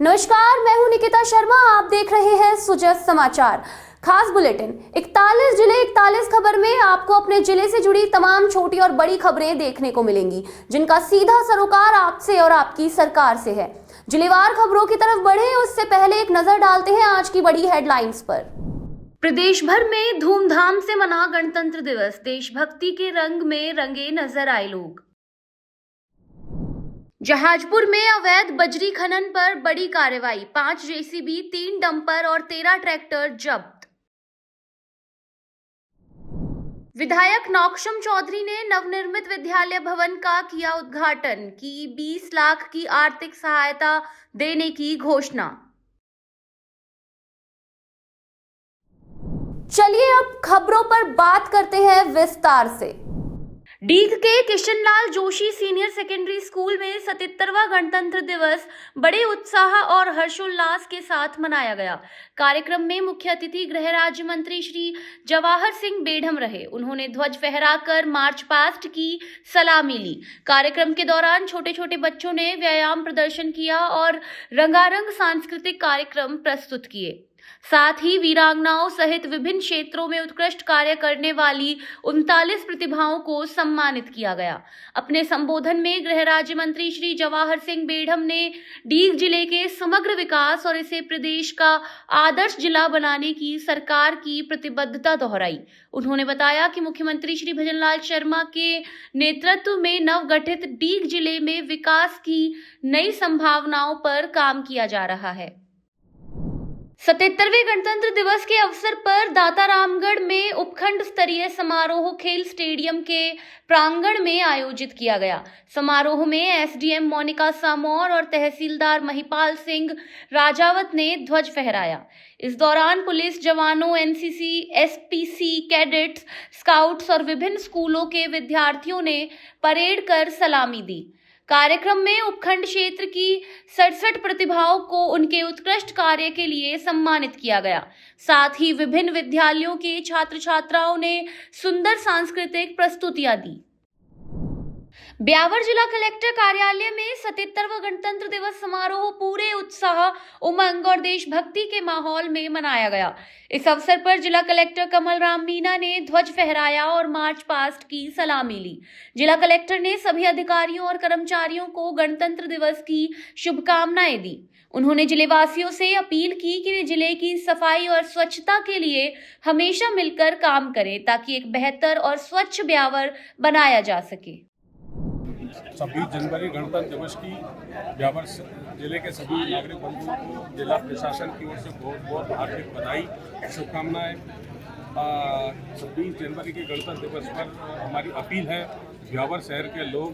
नमस्कार, मैं हूं निकिता शर्मा। आप देख रहे हैं सुजस समाचार। खास बुलेटिन 41 जिले 41 खबर में आपको अपने जिले से जुड़ी तमाम छोटी और बड़ी खबरें देखने को मिलेंगी, जिनका सीधा सरोकार आपसे और आपकी सरकार से है। जिलेवार खबरों की तरफ बढ़े उससे पहले एक नजर डालते हैं आज की बड़ी हेडलाइंस पर। प्रदेश भर में धूमधाम से मना गणतंत्र दिवस, देशभक्ति के रंग में रंगे नजर आए लोग। जहाजपुर में अवैध बजरी खनन पर बड़ी कार्रवाई, 5 जेसीबी, 3 डंपर और 13 ट्रैक्टर जब्त। विधायक नौक्षम चौधरी ने नवनिर्मित विद्यालय भवन का किया उद्घाटन, की 20 लाख की आर्थिक सहायता देने की घोषणा। चलिए अब खबरों पर बात करते हैं विस्तार से। डीग के Kishanlal Joshi senior secondary school में 77वां गणतंत्र दिवस बड़े उत्साह और हर्षोल्लास के साथ मनाया गया। कार्यक्रम में मुख्य अतिथि गृह राज्य मंत्री श्री जवाहर सिंह बेढ़म रहे। उन्होंने ध्वज फहराकर मार्च पास्ट की सलामी ली। कार्यक्रम के दौरान छोटे छोटे बच्चों ने व्यायाम प्रदर्शन किया और रंगारंग सांस्कृतिक कार्यक्रम प्रस्तुत किए। साथ ही वीरांगनाओं सहित विभिन्न क्षेत्रों में उत्कृष्ट कार्य करने वाली 39 प्रतिभाओं को सम्मानित किया गया। अपने संबोधन में गृह राज्य मंत्री श्री जवाहर सिंह बेढ़म ने डीग जिले के समग्र विकास और इसे प्रदेश का आदर्श जिला बनाने की सरकार की प्रतिबद्धता दोहराई। उन्होंने बताया कि मुख्यमंत्री श्री भजनलाल शर्मा के नेतृत्व में नवगठित डीग जिले में विकास की नई संभावनाओं पर काम किया जा रहा है। 77वें गणतंत्र दिवस के अवसर पर दातारामगढ़ में उपखंड स्तरीय समारोह खेल स्टेडियम के प्रांगण में आयोजित किया गया। समारोह में एसडीएम मोनिका सामौर और तहसीलदार महिपाल सिंह राजावत ने ध्वज फहराया। इस दौरान पुलिस जवानों, एनसीसी, एसपीसी, कैडेट्स, स्काउट्स और विभिन्न स्कूलों के विद्यार्थियों ने परेड कर सलामी दी। कार्यक्रम में उपखंड क्षेत्र की 67 प्रतिभाओं को उनके उत्कृष्ट कार्य के लिए सम्मानित किया गया। साथ ही विभिन्न विद्यालयों के छात्र छात्राओं ने सुंदर सांस्कृतिक प्रस्तुतियां दी। ब्यावर जिला कलेक्टर कार्यालय में 77वां गणतंत्र दिवस समारोह पूरे उत्साह, उमंग और देशभक्ति के माहौल में मनाया गया। इस अवसर पर जिला कलेक्टर कमल राम मीना ने ध्वज फहराया और मार्च पास्ट की सलामी ली। जिला कलेक्टर ने सभी अधिकारियों और कर्मचारियों को गणतंत्र दिवस की शुभकामनाएं दी। उन्होंने जिलेवासियों से अपील की कि वे जिले की सफाई और स्वच्छता के लिए हमेशा मिलकर काम करें, ताकि एक बेहतर और स्वच्छ ब्यावर बनाया जा सके। 26 जनवरी गणतंत्र दिवस की ब्यावर जिले के सभी नागरिक बंधुओं को जिला प्रशासन की ओर से बहुत बहुत हार्दिक बधाई, शुभकामनाएं। 26 जनवरी के गणतंत्र दिवस पर हमारी अपील है, ब्यावर शहर के लोग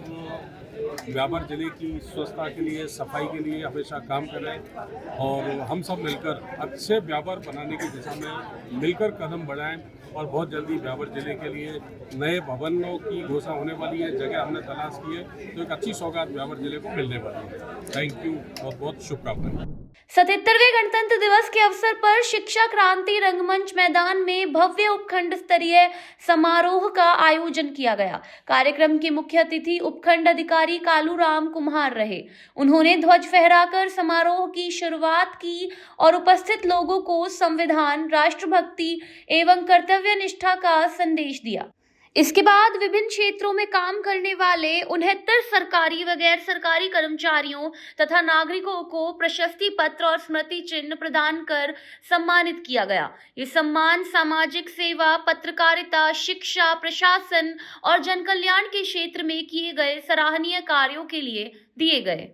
ब्यावर जिले की स्वच्छता के लिए, सफाई के लिए हमेशा काम करें और हम सब मिलकर अच्छे ब्यावर बनाने की दिशा में मिलकर कदम बढ़ाएं। और बहुत जल्दी ब्यावर जिले के लिए नए भवनों की घोषणा होने वाली है। जगह हमने तलाश की है, तो एक अच्छी सौगात ब्यावर जिले को मिलने वाली है। थैंक यू, बहुत बहुत शुभकामनाएं। 77वें गणतंत्र दिवस के अवसर पर शिक्षा क्रांति रंगमंच मैदान में भव्य उपखंड स्तरीय समारोह का आयोजन किया गया। कार्यक्रम के मुख्य अतिथि उपखंड अधिकारी कालूराम कुम्हार रहे। उन्होंने ध्वज फहराकर समारोह की शुरुआत की और उपस्थित लोगों को संविधान, राष्ट्रभक्ति एवं कर्तव्य निष्ठा का संदेश दिया। इसके बाद विभिन्न क्षेत्रों में काम करने वाले 69 सरकारी व गैर सरकारी कर्मचारियों तथा नागरिकों को प्रशस्ति पत्र और स्मृति चिन्ह प्रदान कर सम्मानित किया गया। ये सम्मान सामाजिक सेवा, पत्रकारिता, शिक्षा, प्रशासन और जन कल्याण के क्षेत्र में किए गए सराहनीय कार्यों के लिए दिए गए।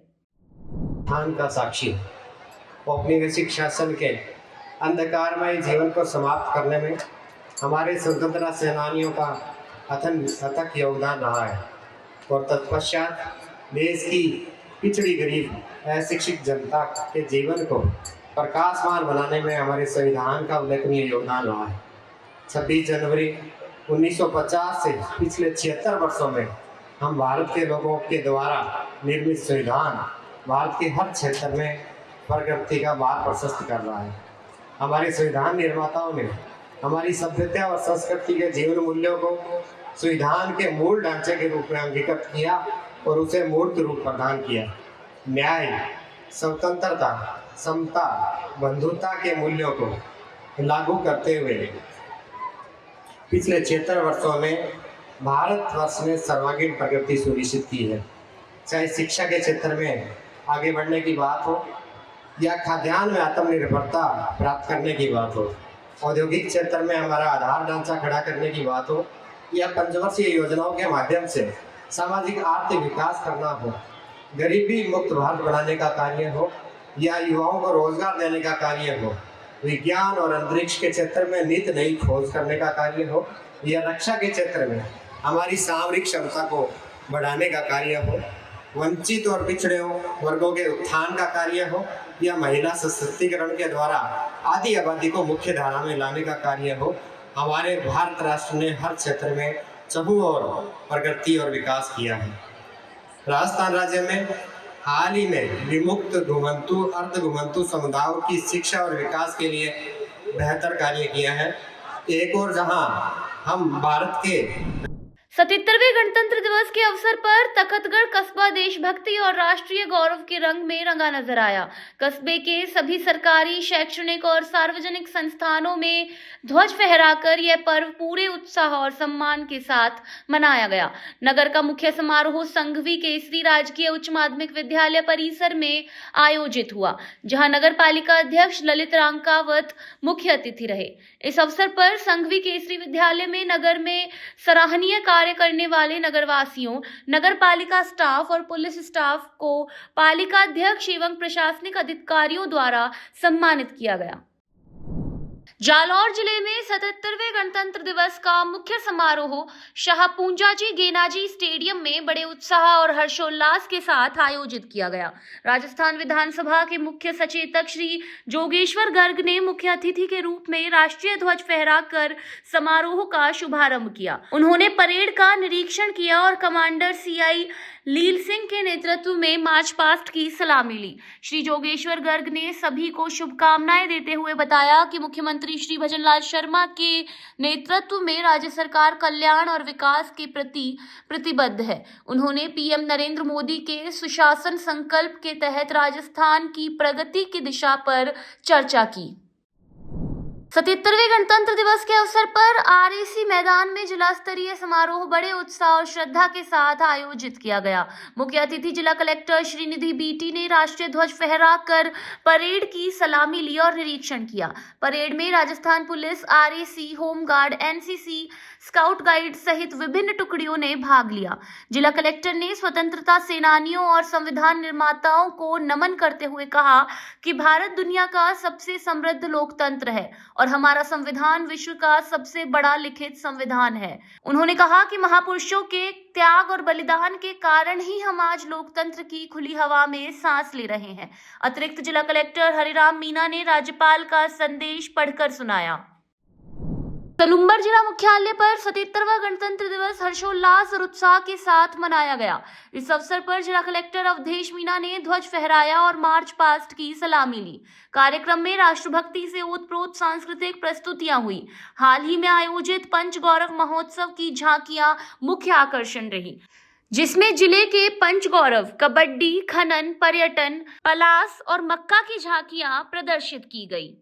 का साक्षी औपनिवेशिक शासन के अंधकारमय जीवन को समाप्त करने में हमारे स्वतंत्रता सेनानियों का अथक योगदान रहा है और तत्पश्चात देश की पिछड़ी, गरीब, अशिक्षित जनता के जीवन को प्रकाशमान बनाने में हमारे संविधान का उल्लेखनीय योगदान रहा है। 26 जनवरी 1950 से पिछले 76 वर्षों में हम भारत के लोगों के द्वारा निर्मित संविधान भारत के हर क्षेत्र में प्रगति का मार्ग प्रशस्त कर रहा है। हमारे संविधान निर्माताओं ने हमारी सभ्यता और संस्कृति के जीवन मूल्यों को संविधान के मूल ढांचे के रूप में अंगीकृत किया और उसे मूर्त रूप प्रदान किया। न्याय, स्वतंत्रता, समता, बंधुता के मूल्यों को लागू करते हुए पिछले 76 वर्षों में भारतवर्ष ने सर्वांगीण प्रगति सुनिश्चित की है। चाहे शिक्षा के क्षेत्र में आगे बढ़ने की बात हो या खाद्यान्न में आत्मनिर्भरता प्राप्त करने की बात हो, औद्योगिक क्षेत्र में हमारा आधार ढांचा खड़ा करने की बात हो या पंचवर्षीय योजनाओं के माध्यम से सामाजिक आर्थिक विकास करना हो, गरीबी मुक्त भारत बनाने का कार्य हो या युवाओं को रोजगार देने का कार्य हो, विज्ञान और अंतरिक्ष के क्षेत्र में नित नई खोज करने का कार्य हो या रक्षा के क्षेत्र में हमारी सामरिक क्षमता को बढ़ाने का कार्य हो, वंचित और पिछड़े वर्गों के उत्थान का कार्य हो या महिला सशक्तिकरण के द्वारा आधी आबादी को मुख्य धारा में लाने का कार्य हो, हमारे भारत राष्ट्र ने हर क्षेत्र में चहुओर प्रगति और विकास किया है। राजस्थान राज्य में हाल ही में विमुक्त घुमंतु अर्ध घुमंतु समुदायों की शिक्षा और विकास के लिए बेहतर कार्य किया है। एक और जहां हम भारत के 77वें गणतंत्र दिवस के अवसर पर तखतगढ़ कस्बा देशभक्ति और राष्ट्रीय गौरव के रंग में रंगा नजर आया। कस्बे के सभी सरकारी, शैक्षणिक और सार्वजनिक संस्थानों में ध्वज फहराकर यह पर्व पूरे उत्साह और सम्मान के साथ मनाया गया। नगर का मुख्य समारोह संघवी केसरी राजकीय उच्च माध्यमिक विद्यालय परिसर में आयोजित हुआ, जहां नगर पालिका अध्यक्ष ललित रांकावत मुख्य अतिथि रहे। इस अवसर पर संघवी केसरी विद्यालय में नगर में सराहनीय कार्य करने वाले नगरवासियों, नगर पालिका स्टाफ और पुलिस स्टाफ को पालिका अध्यक्ष एवं प्रशासनिक अधिकारियों द्वारा सम्मानित किया गया। जालौर जिले में 77वें गणतंत्र दिवस का मुख्य समारोह शाहपूंजाजी गेनाजी स्टेडियम में बड़े उत्साह और हर्षोल्लास के साथ आयोजित किया गया। राजस्थान विधानसभा के मुख्य सचेतक श्री जोगेश्वर गर्ग ने मुख्य अतिथि के रूप में राष्ट्रीय ध्वज फहराकर समारोह का शुभारंभ किया। उन्होंने परेड का निरीक्षण किया और कमांडर CI लील सिंह के नेतृत्व में मार्च पास्ट की सलामी ली। श्री जोगेश्वर गर्ग ने सभी को शुभकामनाएं देते हुए बताया कि मुख्यमंत्री श्री भजनलाल शर्मा के नेतृत्व में राज्य सरकार कल्याण और विकास के प्रति प्रतिबद्ध है। उन्होंने PM नरेंद्र मोदी के सुशासन संकल्प के तहत राजस्थान की प्रगति की दिशा पर चर्चा की। 77वें गणतंत्र दिवस के अवसर पर RAC मैदान में जिला स्तरीय समारोह बड़े उत्साह और श्रद्धा के साथ आयोजित किया गया। मुख्य अतिथि जिला कलेक्टर श्रीनिधि BT ने राष्ट्रीय ध्वज फहराकर परेड की सलामी ली और निरीक्षण किया। परेड में Rajasthan police, RAC, home guard, NCC, scout guide सहित विभिन्न टुकड़ियों ने भाग लिया। जिला कलेक्टर ने स्वतंत्रता सेनानियों और संविधान निर्माताओं को नमन करते हुए कहा कि भारत दुनिया का सबसे समृद्ध लोकतंत्र है और हमारा संविधान विश्व का सबसे बड़ा लिखित संविधान है। उन्होंने कहा कि महापुरुषों के त्याग और बलिदान के कारण ही हम आज लोकतंत्र की खुली हवा में सांस ले रहे हैं। अतिरिक्त जिला कलेक्टर हरिराम मीणा ने राज्यपाल का संदेश पढ़कर सुनाया। तलुम्बर जिला मुख्यालय पर 77वां गणतंत्र दिवस हर्षोल्लास और उत्साह के साथ मनाया गया। इस अवसर पर जिला कलेक्टर अवधेश मीणा ने ध्वज फहराया और मार्च पास्ट की सलामी ली। कार्यक्रम में राष्ट्रभक्ति से ओतप्रोत सांस्कृतिक प्रस्तुतियां हुई। हाल ही में आयोजित पंच गौरव महोत्सव की झांकियां मुख्य आकर्षण रही, जिसमें जिले के पंच गौरव, कबड्डी, खनन, पर्यटन, पलास और मक्का की झांकियां प्रदर्शित की गई।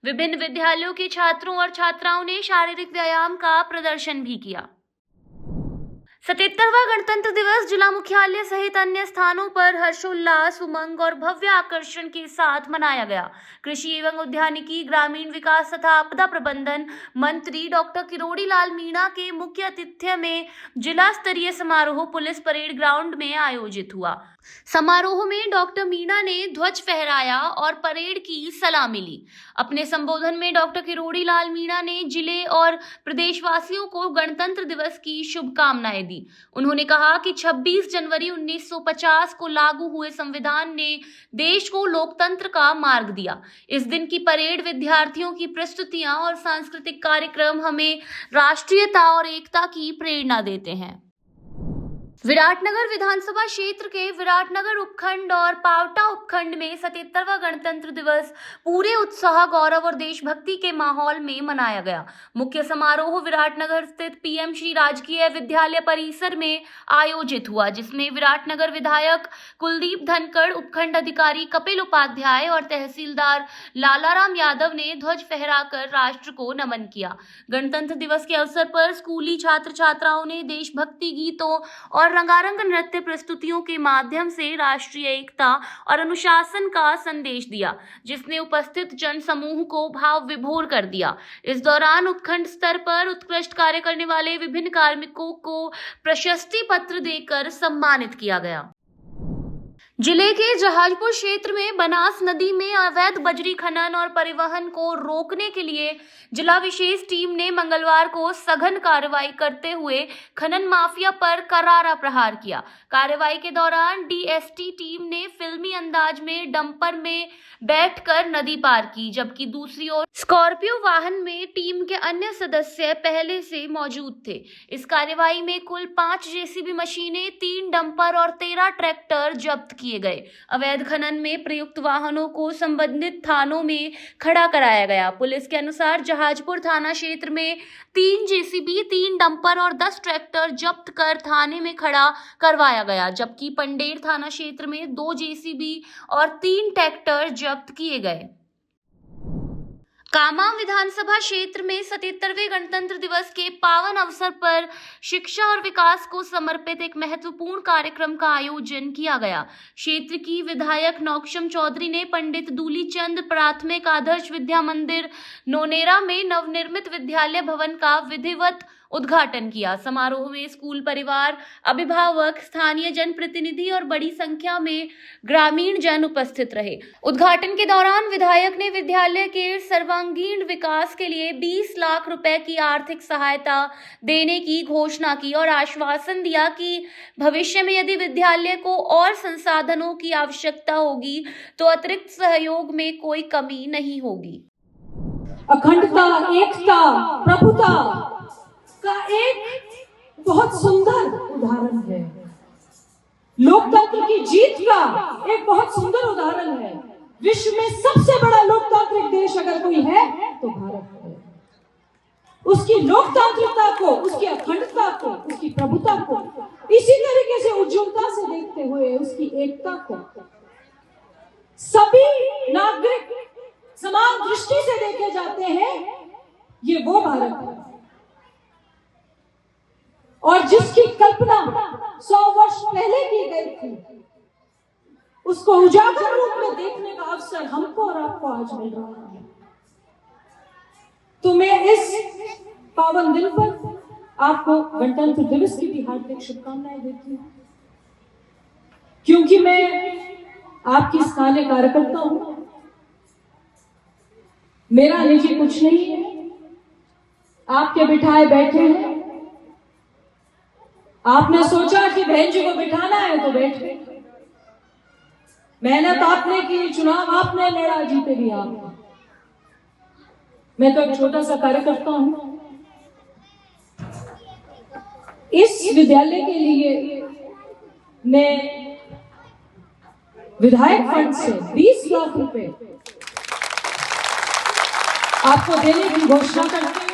विभिन्न विद्यालयों के छात्रों और छात्राओं ने शारीरिक व्यायाम का प्रदर्शन भी किया। 77वां गणतंत्र दिवस जिला मुख्यालय सहित अन्य स्थानों पर हर्षोल्लास, उमंग और भव्य आकर्षण के साथ मनाया गया। कृषि एवं उद्यानिकी, ग्रामीण विकास तथा आपदा प्रबंधन मंत्री डॉक्टर किरोड़ी लाल मीणा के मुख्य आतिथ्य में जिला स्तरीय समारोह पुलिस परेड ग्राउंड में आयोजित हुआ। समारोह में डॉक्टर मीणा ने ध्वज फहराया और परेड की सलामी ली। अपने संबोधन में डॉक्टर किरोड़ी लाल मीणा ने जिले और प्रदेशवासियों को गणतंत्र दिवस की शुभकामनाएं दी। उन्होंने कहा कि 26 जनवरी 1950 को लागू हुए संविधान ने देश को लोकतंत्र का मार्ग दिया। इस दिन की परेड, विद्यार्थियों की प्रस्तुतियां और सांस्कृतिक कार्यक्रम हमें राष्ट्रीयता और एकता की प्रेरणा देते हैं। विराटनगर विधानसभा क्षेत्र के विराटनगर उपखंड और पावटा उपखंड में 77वां गणतंत्र दिवस पूरे उत्साह, गौरव और देशभक्ति के माहौल में मनाया गया। मुख्य समारोह विराटनगर स्थित पीएम श्री राजकीय विद्यालय परिसर में आयोजित हुआ, जिसमें विराटनगर विधायक कुलदीप धनखड़, उपखंड अधिकारी कपिल उपाध्याय और तहसीलदार लालाराम यादव ने ध्वज फहराकर राष्ट्र को नमन किया। गणतंत्र दिवस के अवसर पर स्कूली छात्र छात्राओं ने देशभक्ति गीतों और रंगारंग नृत्य प्रस्तुतियों के माध्यम से राष्ट्रीय एकता और अनुशासन का संदेश दिया, जिसने उपस्थित जन समूह को भाव विभोर कर दिया। इस दौरान उपखंड स्तर पर उत्कृष्ट कार्य करने वाले विभिन्न कार्मिकों को प्रशस्ति पत्र देकर सम्मानित किया गया। जिले के जहाजपुर क्षेत्र में बनास नदी में अवैध बजरी खनन और परिवहन को रोकने के लिए जिला विशेष टीम ने मंगलवार को सघन कार्रवाई करते हुए खनन माफिया पर करारा प्रहार किया। कार्रवाई के दौरान डीएसटी टीम ने फिल्मी अंदाज में डंपर में बैठकर नदी पार की, जबकि दूसरी ओर स्कॉर्पियो वाहन में टीम के अन्य सदस्य पहले से मौजूद थे। इस कार्रवाई में कुल 5 जेसीबी मशीनें, 3 डंपर और 13 ट्रैक्टर जब्त किए गए। अवैध खनन में प्रयुक्त वाहनों को संबंधित थानों में खड़ा कराया गया। पुलिस के अनुसार जहाजपुर थाना क्षेत्र में 3 जेसीबी, 3 डंपर और 10 ट्रैक्टर जब्त कर थाने में खड़ा करवाया गया, जबकि पंडेर थाना क्षेत्र में 2 जेसीबी और 3 ट्रैक्टर जब्त किए गए। कामा विधानसभा क्षेत्र में 77वें गणतंत्र दिवस के पावन अवसर पर शिक्षा और विकास को समर्पित एक महत्वपूर्ण कार्यक्रम का आयोजन किया गया। क्षेत्र की विधायक नौक्षम चौधरी ने पंडित दूलीचंद प्राथमिक आदर्श विद्या मंदिर नोनेरा में नवनिर्मित विद्यालय भवन का विधिवत उद्घाटन किया। समारोह में स्कूल परिवार, अभिभावक, स्थानीय जनप्रतिनिधि और बड़ी संख्या में ग्रामीण जन उपस्थित रहे। उद्घाटन के दौरान विधायक ने विद्यालय के सर्वांगीण विकास के लिए 20 लाख रुपए की आर्थिक सहायता देने की घोषणा की और आश्वासन दिया कि भविष्य में यदि विद्यालय को और संसाधनों की आवश्यकता होगी तो अतिरिक्त सहयोग में कोई कमी नहीं होगी। अखंडता, एकता, प्रभुता का एक बहुत सुंदर उदाहरण है। लोकतंत्र की जीत का एक बहुत सुंदर उदाहरण है। विश्व में सबसे बड़ा लोकतांत्रिक देश अगर कोई है तो भारत है। उसकी लोकतांत्रिकता को, उसकी अखंडता को, उसकी प्रभुता को इसी तरीके से उज्ज्वलता से देखते हुए उसकी एकता को सभी नागरिक समान दृष्टि से देखे जाते हैं। ये वो भारत है और जिसकी कल्पना 100 वर्ष पहले की गई थी, उसको उजागर रूप में देखने का अवसर हमको और आपको आज मिल रहा है। तो मैं इस पावन दिन पर आपको गणतंत्र दिवस की भी हार्दिक शुभकामनाएं देती हूं, क्योंकि मैं आपकी स्थानीय कार्यकर्ता हूं। मेरा निजी कुछ नहीं है, आपके बिठाए बैठे हैं। आपने सोचा कि बहन जी को बिठाना है तो बैठे। मेहनत आपने की, चुनाव आपने लड़ा, जीते भी आप। मैं तो एक छोटा सा कार्यकर्ता हूं। इस विद्यालय के लिए मैं विधायक फंड से 20 लाख रुपए आपको देने की घोषणा करते हैं।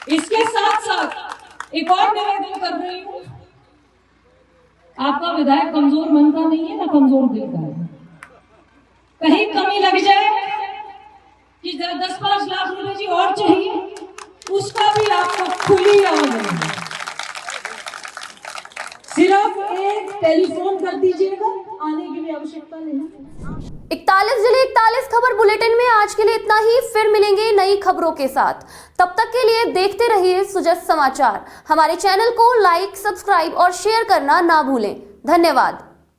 इसके साथ साथ एक और निवेदन कर रही हूं, आपका विधायक कमजोर मन का नहीं है ना कमजोर दिल का है। कहीं कमी लग जाए कि 10-5 लाख रुपए जी और चाहिए, उसका भी आपको खुली आवाज है। सिर्फ एक टेलीफोन कर दीजिएगा, आने की भी आवश्यकता नहीं। 41 जिले 41 खबर बुलेटिन में आज के लिए इतना ही। फिर मिलेंगे नई खबरों के साथ। तब तक के लिए देखते रहिए सुजस समाचार। हमारे चैनल को लाइक, सब्सक्राइब और शेयर करना ना भूलें। धन्यवाद।